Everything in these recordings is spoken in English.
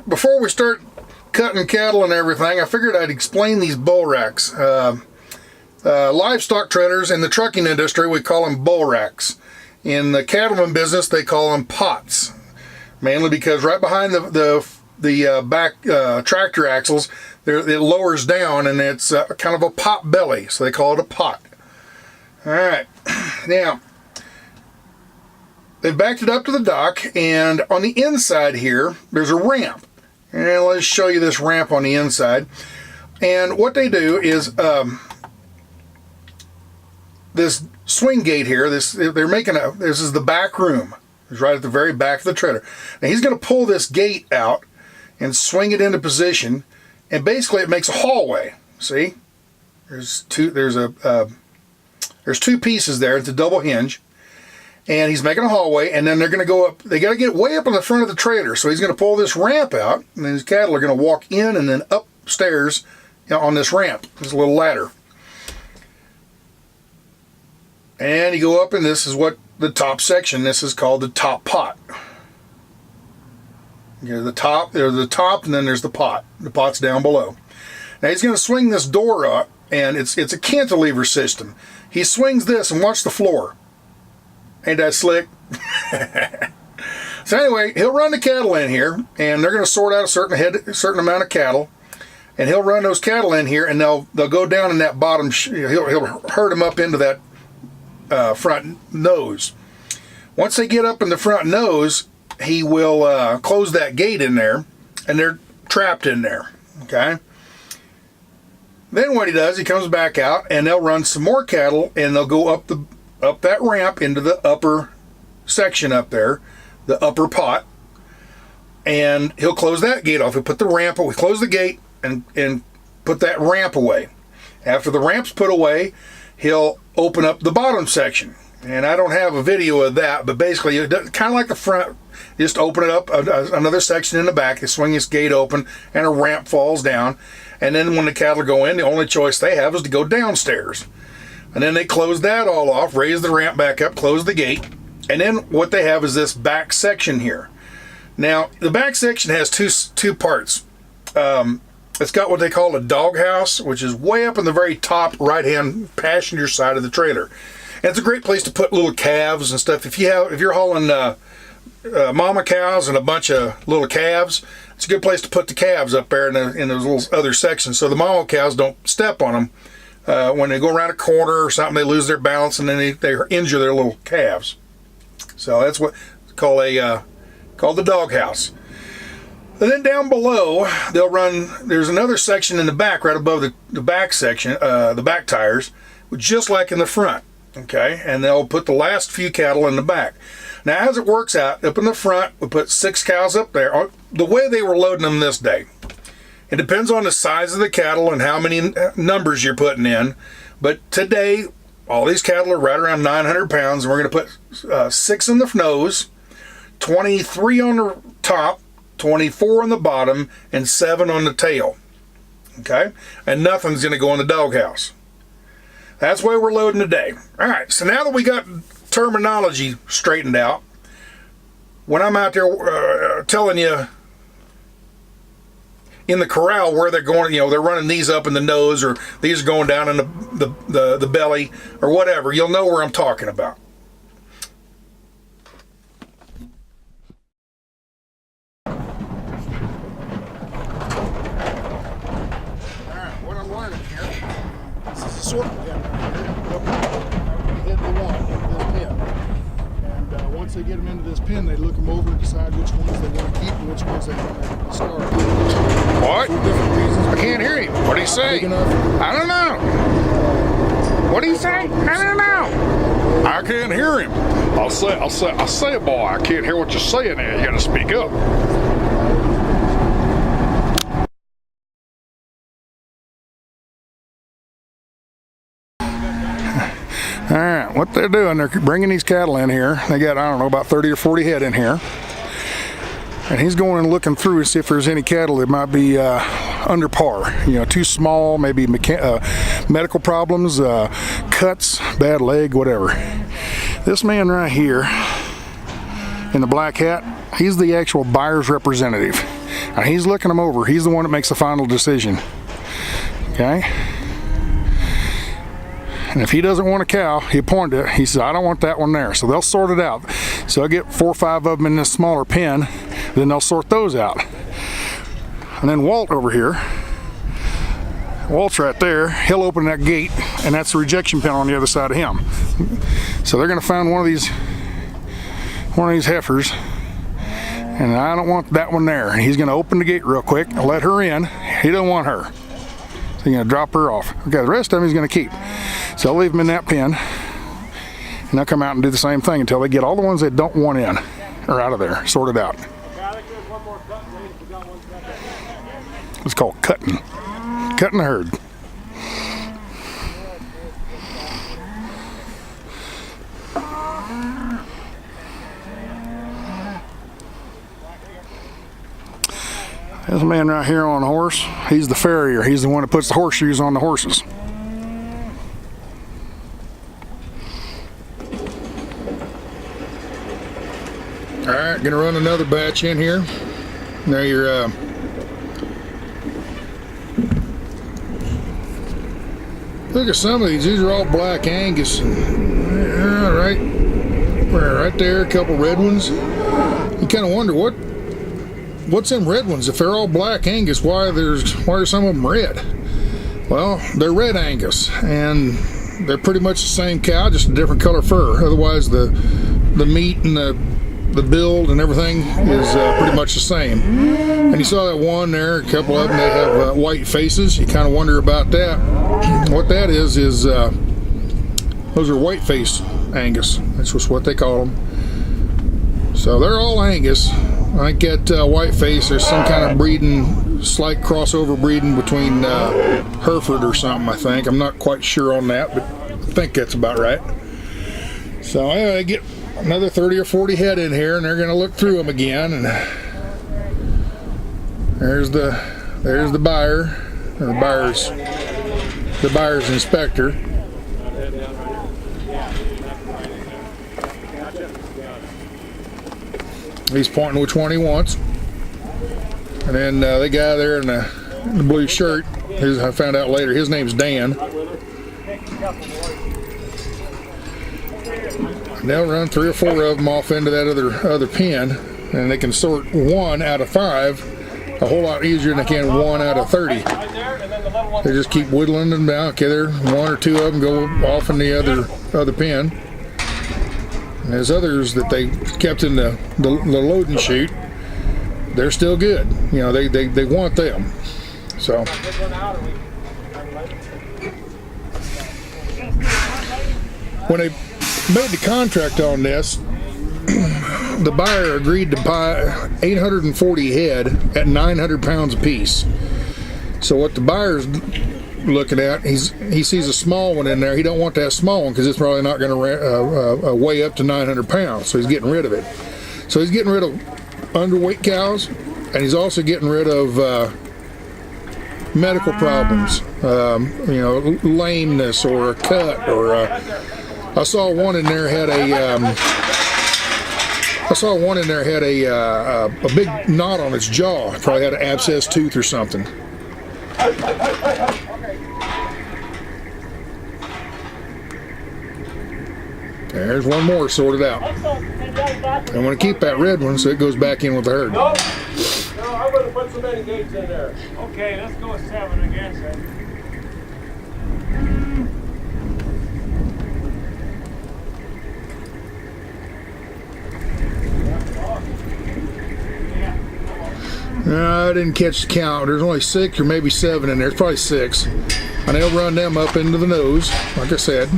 before we start cutting cattle and everything, I figured I'd explain these bull racks. Livestock traders in the trucking industry, we call them bull racks. In the cattleman business, they call them pots, mainly because right behind the back tractor axles, it lowers down, and it's kind of a pot belly, so they call it a pot. All right, now they've backed it up to the dock, and on the inside here, there's a ramp. And let's show you this ramp on the inside. And what they do is this swing gate here, this is the back room. It's right at the very back of the trailer. Now he's going to pull this gate out and swing it into position, and basically it makes a hallway. See, there's two pieces there. It's a double hinge, and he's making a hallway, and then they're going to go up. They got to get way up in the front of the trailer, so he's going to pull this ramp out, and then his cattle are going to walk in and then upstairs, on this ramp, this little ladder. And you go up, and this is what the top section. This is called the top pot. There's the top, and then there's the pot. The pot's down below. Now he's going to swing this door up, and it's a cantilever system. He swings this, and watch the floor. Ain't that slick? So anyway, he'll run the cattle in here, and they're going to sort out a certain amount of cattle, and he'll run those cattle in here, and they'll go down in that bottom. He'll herd them up into that front nose. Once they get up in the front nose, he will close that gate in there, and they're trapped in there. Okay. Then what he does, he comes back out, and they'll run some more cattle, and they'll go up that ramp into the upper section up there, the upper pot, and he'll close that gate off. He'll put the ramp, we close the gate and put that ramp away. After the ramp's put away, he'll open up the bottom section. And I don't have a video of that, but basically, kind of like the front, just open it up, another section in the back, they swing this gate open, and a ramp falls down. And then when the cattle go in, the only choice they have is to go downstairs. And then they close that all off, raise the ramp back up, close the gate, and then what they have is this back section here. Now, the back section has two parts. It's got what they call a doghouse, which is way up in the very top right-hand passenger side of the trailer. And it's a great place to put little calves and stuff. If you're hauling mama cows and a bunch of little calves, it's a good place to put the calves up there in those little other sections, so the mama cows don't step on them. When they go around a corner or something, they lose their balance, and then they injure their little calves. So that's what it's called the doghouse. And then down below, they'll run. There's another section in the back, right above the back section, the back tires, just like in the front. Okay, and they'll put the last few cattle in the back. Now, as it works out, up in the front, we put 6 cows up there. The way they were loading them this day, it depends on the size of the cattle and how many numbers you're putting in. But today, all these cattle are right around 900 pounds, and we're going to put 6 in the nose, 23 on the top, 24 on the bottom, and 7 on the tail. Okay? And nothing's going to go in the doghouse. That's why we're loading today. All right, so now that we got terminology straightened out, when I'm out there telling you in the corral where they're going, they're running these up in the nose, or these are going down in the belly, or whatever, you'll know where I'm talking about. All right, what I'm learning here, this is a sorting pen right here. Hit the one into this pen. And once they get them into this pen, they look them over and decide which ones they want to keep and which ones they want to discard. What? I can't hear you. What do you say? I don't know. What do you say? I don't know. I can't hear him. I'll say, boy, I can't hear what you're saying there. You gotta speak up. All right, what they're doing, they're bringing these cattle in here. They got, I don't know, about 30 or 40 head in here. And he's going and looking through to see if there's any cattle that might be under par. Too small, maybe medical problems, cuts, bad leg, whatever. This man right here in the black hat, he's the actual buyer's representative. Now he's looking them over. He's the one that makes the final decision. Okay? And if he doesn't want a cow, he pointed it. He says, I don't want that one there. So they'll sort it out. So I'll get 4 or 5 of them in this smaller pen. Then they'll sort those out. And then Walt over here, Walt's right there. He'll open that gate, and that's the rejection pen on the other side of him. So they're going to find one of these heifers, and I don't want that one there. And he's going to open the gate real quick and let her in. He don't want her. So he's going to drop her off. Okay, the rest of them he's going to keep. So I'll leave them in that pen, and they'll come out and do the same thing until they get all the ones they don't want in or out of there, sorted out. It's called cutting the herd. There's a man right here on a horse. He's the farrier. He's the one that puts the horseshoes on the horses. All right, gonna run another batch in here. Now you're look at some of these. These are all black Angus. Right there, a couple red ones. You kind of wonder what's in red ones. If they're all black Angus, why are some of them red? Well, they're red Angus, and they're pretty much the same cow, just a different color fur. Otherwise, the meat and the build and everything is pretty much the same. And you saw that one there, a couple of them, they have white faces. You kind of wonder about that. What that is those are white face Angus. That's just what they call them. So they're all Angus. I think that white face, there's some kind of breeding, slight crossover breeding between Hereford or something, I think. I'm not quite sure on that, but I think that's about right. So anyway, I get another 30 or 40 head in here, and they're going to look through them again. And there's the buyer, or the buyer's inspector. He's pointing which one he wants. And then the guy there in the blue shirt, I found out later, his name's Dan. And they'll run 3 or 4 of them off into that other pen, and they can sort 1 out of 5 a whole lot easier than they can 1 out of 30. They just keep whittling them down. Okay, there 1 or 2 of them go off in the other pen. And there's others that they kept in the loading chute. They're still good. You know, they want them. So when they made the contract on this, the buyer agreed to buy 840 head at 900 pounds apiece. So what the buyer's looking at, he sees a small one in there. He don't want that small one because it's probably not going to weigh up to 900 pounds. So he's getting rid of it. So he's getting rid of underweight cows, and he's also getting rid of medical problems, you know, lameness or a cut, or I saw one in there had a big knot on its jaw. Probably had an abscessed tooth or something. There's one more sorted out. I want to keep that red one so it goes back in with the herd. No, I'm going to put so many gates in there. Okay, let's go with 7 again, sir. I didn't catch the count. There's only 6 or maybe 7 in there. It's probably 6. And they'll run them up into the nose, like I said.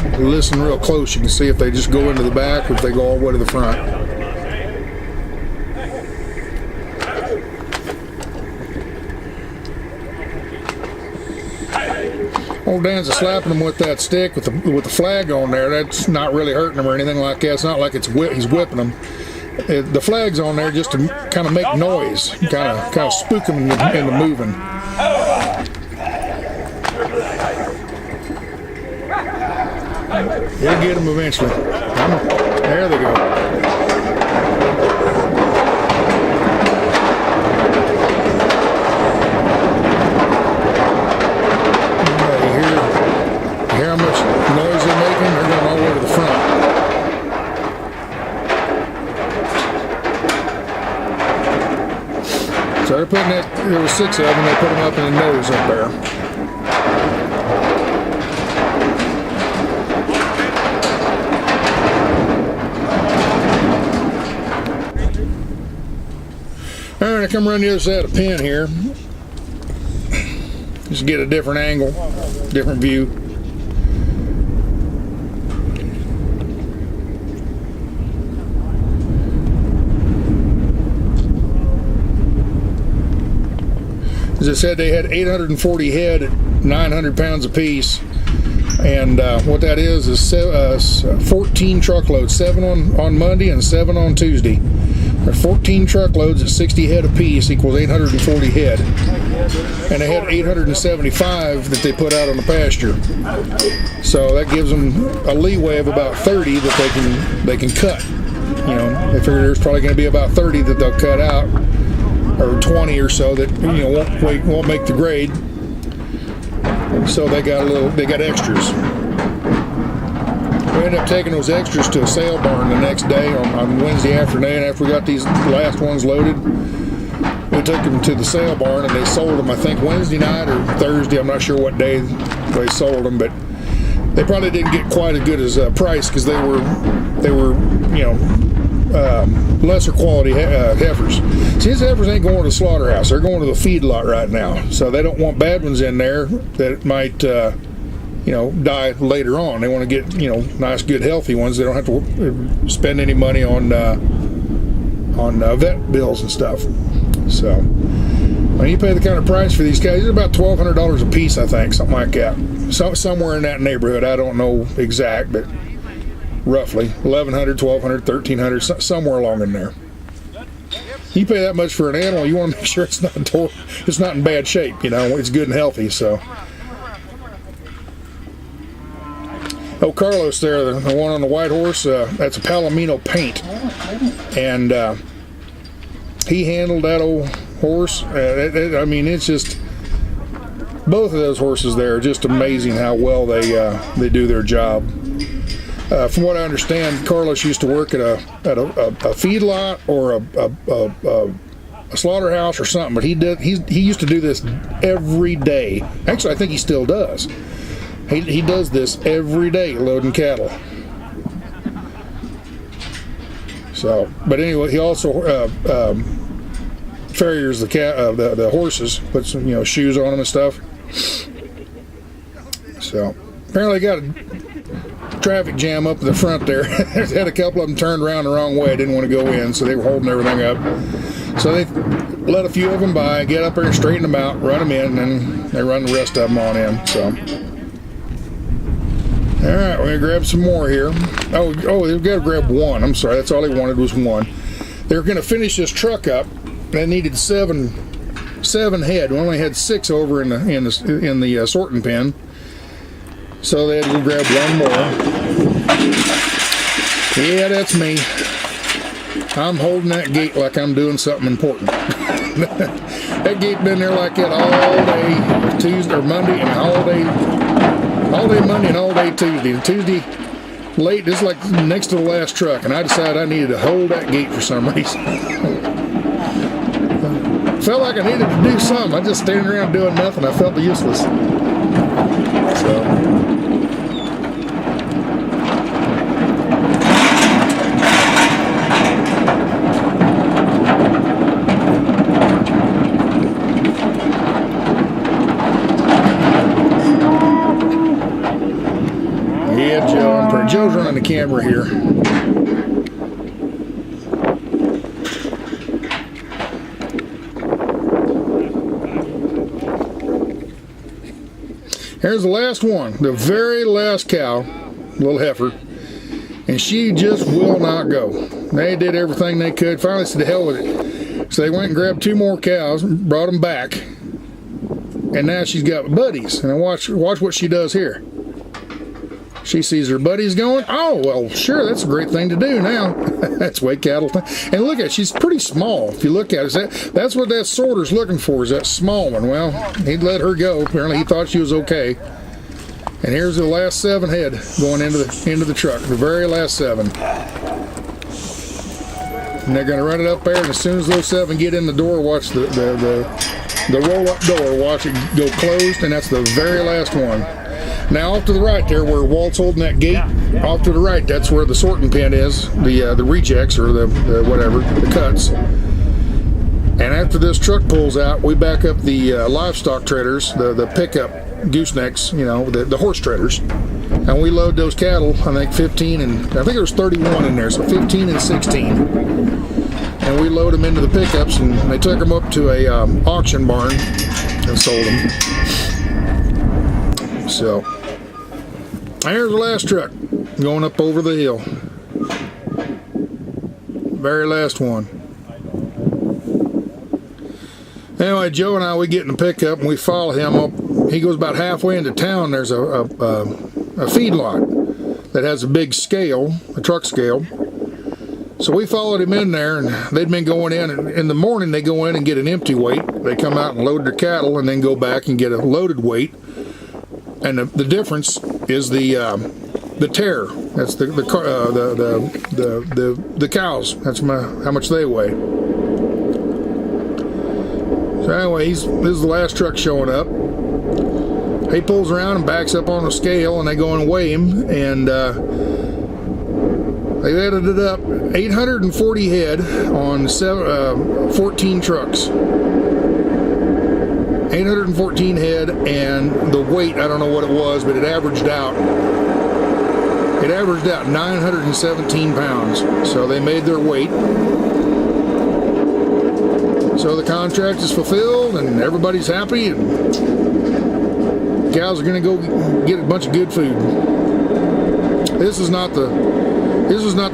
If you listen real close, you can see if they just go into the back or if they go all the way to the front. Old Dan's slapping them with that stick with the flag on there. That's not really hurting them or anything like that. It's not like he's whipping them. The flag's on there just to kind of make noise, kind of spook them into moving. We'll get them eventually. There they go. You hear how much noise they're making? They're going all the way to the front. So they're putting that, there was 6 of them, they put them up in the nose up there. Alright, I come around the other side of the pin here. Just get a different angle, different view. As I said, they had 840 head at 900 pounds apiece. And what that is 14 truckloads, 7 on Monday and 7 on Tuesday. 14 truckloads at 60 head apiece equals 840 head, and they had 875 that they put out on the pasture. So that gives them a leeway of about 30 that they can cut. You know, they figure there's probably going to be about 30 that they'll cut out, or 20 or so that won't make the grade. So they got extras. We ended up taking those extras to a sale barn the next day on Wednesday afternoon after we got these last ones loaded. We took them to the sale barn and they sold them, I think, Wednesday night or Thursday. I'm not sure what day they sold them, but they probably didn't get quite as good as price because they were lesser quality heifers. See, these heifers ain't going to the slaughterhouse. They're going to the feedlot right now. So they don't want bad ones in there that might die later on. They want to get, nice, good, healthy ones. They don't have to spend any money on vet bills and stuff. So when you pay the kind of price for these guys, it's about $1,200 a piece, I think, something like that. So somewhere in that neighborhood. I don't know exact, but roughly $1,100, $1,200, $1,300, somewhere along in there. You pay that much for an animal, you want to make sure it's not in bad shape. It's good and healthy. So. Oh, Carlos there, the one on the white horse, that's a Palomino paint. And he handled that old horse. It's just, both of those horses there are just amazing how well they do their job. From what I understand, Carlos used to work at a feedlot or a slaughterhouse or something, but he used to do this every day. Actually, I think he still does. He does this every day, loading cattle. So, but anyway, he also farriers the horses, puts some shoes on them and stuff. So apparently got a traffic jam up in the front there. Had a couple of them turned around the wrong way, didn't want to go in, so they were holding everything up. So they let a few of them by, get up there and straighten them out, run them in, and then they run the rest of them on in. So. Alright, we're going to grab some more here. Oh, they've got to grab one. I'm sorry, that's all they wanted was one. They were going to finish this truck up. They needed seven head. We only had 6 over in the sorting pen. So they had to go grab one more. Yeah, that's me. I'm holding that gate like I'm doing something important. That gate been there like that all day Tuesday or Monday and all day Monday and all day Tuesday. And Tuesday late, this is like next to the last truck, and I decided I needed to hold that gate for some reason. Felt like I needed to do something. I just standing around doing nothing. I felt useless. So. Joe's running the camera here. Here's the last one, the very last cow, little heifer, and she just will not go. They did everything they could. Finally said, to hell with it. So they went and grabbed 2 more cows, brought them back, and now she's got buddies. And watch what she does here. She sees her buddies going. Oh, well, sure, that's a great thing to do now. That's way cattle. And look at it, she's pretty small. If you look at it, that's what that sorter's looking for, is that small one. Well, he'd let her go. Apparently, he thought she was okay. And here's the last 7 head going into the truck. The very last 7. And they're going to run it up there, and as soon as those 7 get in the door, watch the roll-up door, watch it go closed, and that's the very last one. Now, off to the right there, where Walt's holding that gate, off to the right, that's where the sorting pen is, the rejects, or the whatever, the cuts. And after this truck pulls out, we back up the livestock treaders, the pickup goosenecks, you know, the horse treaders. And we load those cattle, I think 15, and I think there's 31 in there, so 15 and 16. And we load them into the pickups, and they took them up to a auction barn and sold them. So, there's the last truck going up over the hill. Very last one. Anyway, Joe and I, we get in the pickup and we follow him up. He goes about halfway into town. There's a feed lot that has a big scale, a truck scale. So we followed him in there, and they'd been going in the morning. They go in and get an empty weight. They come out and load their cattle, and then go back and get a loaded weight. And the difference is the tear. That's the cows. That's how much they weigh. So anyway, this is the last truck showing up. He pulls around and backs up on the scale, and they go and weigh him, and they've added it up 840 head on 14 trucks. 814 head, and the weight, I don't know what it was, but it averaged out 917 pounds. So they made their weight. So the contract is fulfilled, and everybody's happy, and cows are going to go get a bunch of good food. This is not the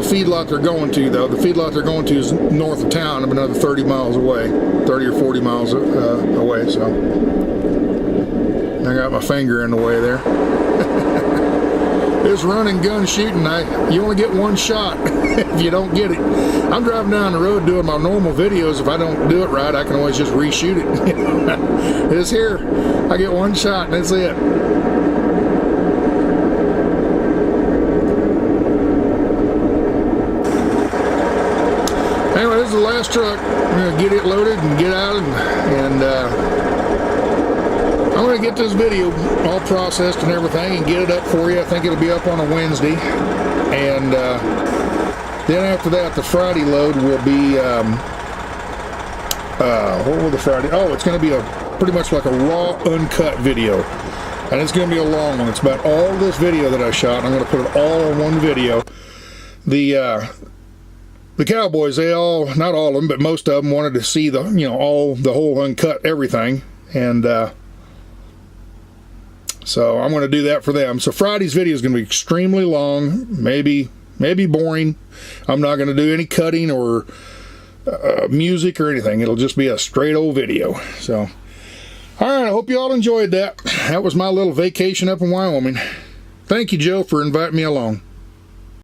feedlot they're going to, though. The feedlot they're going to is north of town, another 30 miles away, 30 or 40 miles away. So I got my finger in the way there. This running gun shooting, you only get one shot if you don't get it. I'm driving down the road doing my normal videos. If I don't do it right, I can always just reshoot it. This here, I get one shot and that's it. Anyway, this is the last truck. I'm going to get it loaded and get out, and I'm going to get this video all processed and everything and get it up for you. I think it'll be up on a Wednesday. And then after that, the Friday load will be, what will the Friday? Oh, it's going to be pretty much like a raw, uncut video. And it's going to be a long one. It's about all this video that I shot. I'm going to put it all on one video. The cowboys, they all, not all of them, but most of them wanted to see the whole uncut everything. And so I'm going to do that for them. So Friday's video is going to be extremely long, maybe boring. I'm not going to do any cutting or music or anything. It'll just be a straight old video. So, all right, I hope you all enjoyed that. That was my little vacation up in Wyoming. Thank you, Joe, for inviting me along.